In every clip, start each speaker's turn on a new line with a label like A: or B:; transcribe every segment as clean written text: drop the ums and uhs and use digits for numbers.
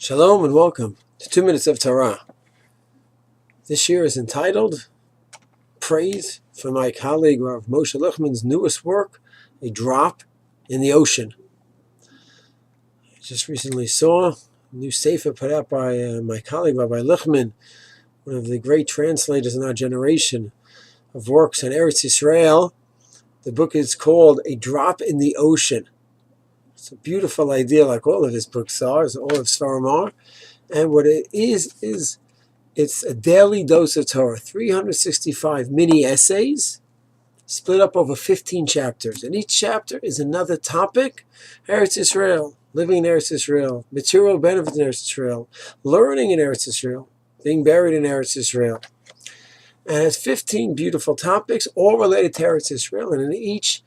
A: Shalom and welcome to 2 Minutes of Torah. This year is entitled Praise for my colleague Rav Moshe Lichtman's newest work, A Drop in the Ocean. I just recently saw a new Saifer put out by my colleague Rabbi Lichtman, one of the great translators in our generation of works on Eretz Yisrael. The book is called A Drop in the Ocean. It's a beautiful idea, like all of his books are, as all of Sfarim are. And what it is it's a daily dose of Torah, 365 mini essays, split up over 15 chapters. And each chapter is another topic: Eretz Yisrael, living in Eretz Yisrael, material benefits in Eretz Yisrael, learning in Eretz Yisrael, being buried in Eretz Yisrael. And it's 15 beautiful topics, all related to Eretz Yisrael. And in each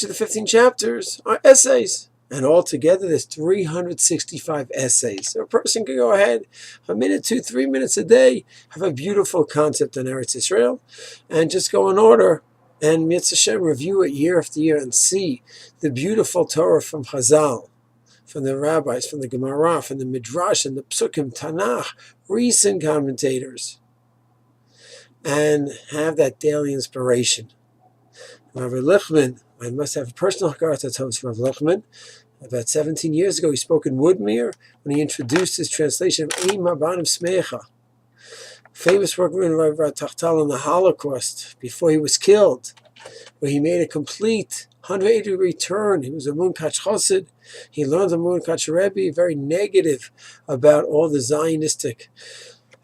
A: of the 15 chapters are essays. And altogether, there's 365 essays. So a person can go ahead, a minute, 2, 3 minutes a day, have a beautiful concept on Eretz Yisrael, and just go in order and Mitzvah Shem review it year after year and see the beautiful Torah from Chazal, from the rabbis, from the Gemara, from the Midrash, and the Psukim, Tanakh, recent commentators, and have that daily inspiration. Rabbi Lichtman, I must have a personal hakarat for Rabbi Lichtman. About 17 years ago, he spoke in Woodmere when he introduced his translation of Ein Mabanim Smecha, famous work written by Rabbi Tachtal on the Holocaust before he was killed, where he made a complete 180-degree turn. He was a Munkach Chassid. He learned the Munkach Rebbe, very negative about all the Zionistic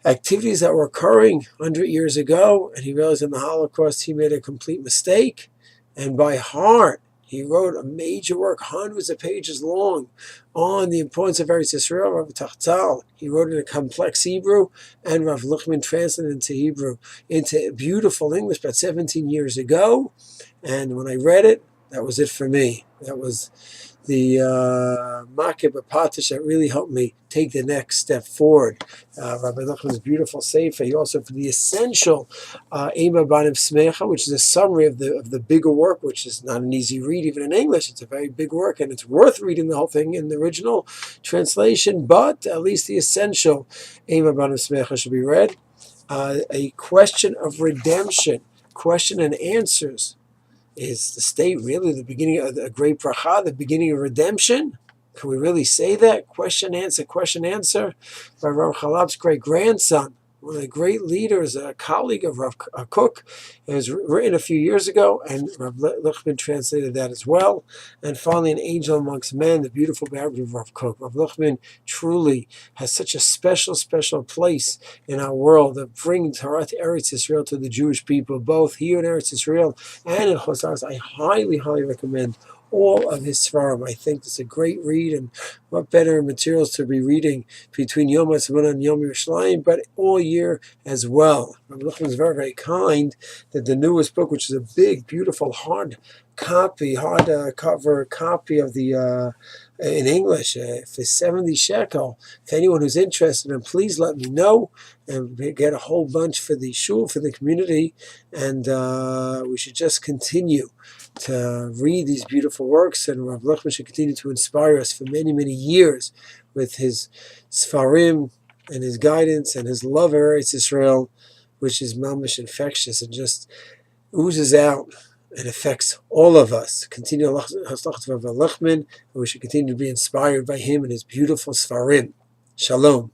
A: activities that were occurring 100 years ago, and he realized in the Holocaust he made a complete mistake. And by heart, he wrote a major work, hundreds of pages long, on the importance of Eretz Yisrael. Rav Tachtal, he wrote it in a complex Hebrew, and Rav Lichtman translated it into Hebrew, into beautiful English about 17 years ago. And when I read it, that was it for me. That was the Makeh B'Patish that really helped me take the next step forward. Rabbi Lichtman's beautiful Saifer. He also, for the essential Ein Mabanim Smecha, which is a summary of the bigger work, which is not an easy read even in English. It's a very big work, and it's worth reading the whole thing in the original translation, but at least the essential Ein Mabanim Smecha should be read. A question of redemption, question and answers. Is the state really the beginning of a great bracha, the beginning of redemption? Can we really say that? Question, answer, by Rav Chalab's great-grandson, one of the great leaders, a colleague of Rav Kook. It was written a few years ago, and Rav Lichtman translated that as well. And finally, An Angel Amongst Men, the beautiful biography of Rav Kook. Rav Lichtman truly has such a special, special place in our world of bringing Torah to Eretz Yisrael to the Jewish people, both here in Eretz Yisrael and in Chosar. I highly, highly recommend all of his Sfarim. I think it's a great read, and what better materials to be reading between Yom HaTzibun and Yom Yerushalayim, but all year as well. Rabbi Lichtman is very, very kind that the newest book, which is a big, beautiful, hard cover copy of the in English for 70 shekel. If anyone who's interested, and please let me know, and get a whole bunch for the shul, for the community, and we should just continue to read these beautiful works, and Rav Lichtman should continue to inspire us for many, many years with his Sfarim and his guidance and his love of Eretz Yisrael, which is mamish infectious and just oozes out and affects all of us. Continue Haslach Rav Lichtman, and we should continue to be inspired by him and his beautiful Sfarim. Shalom.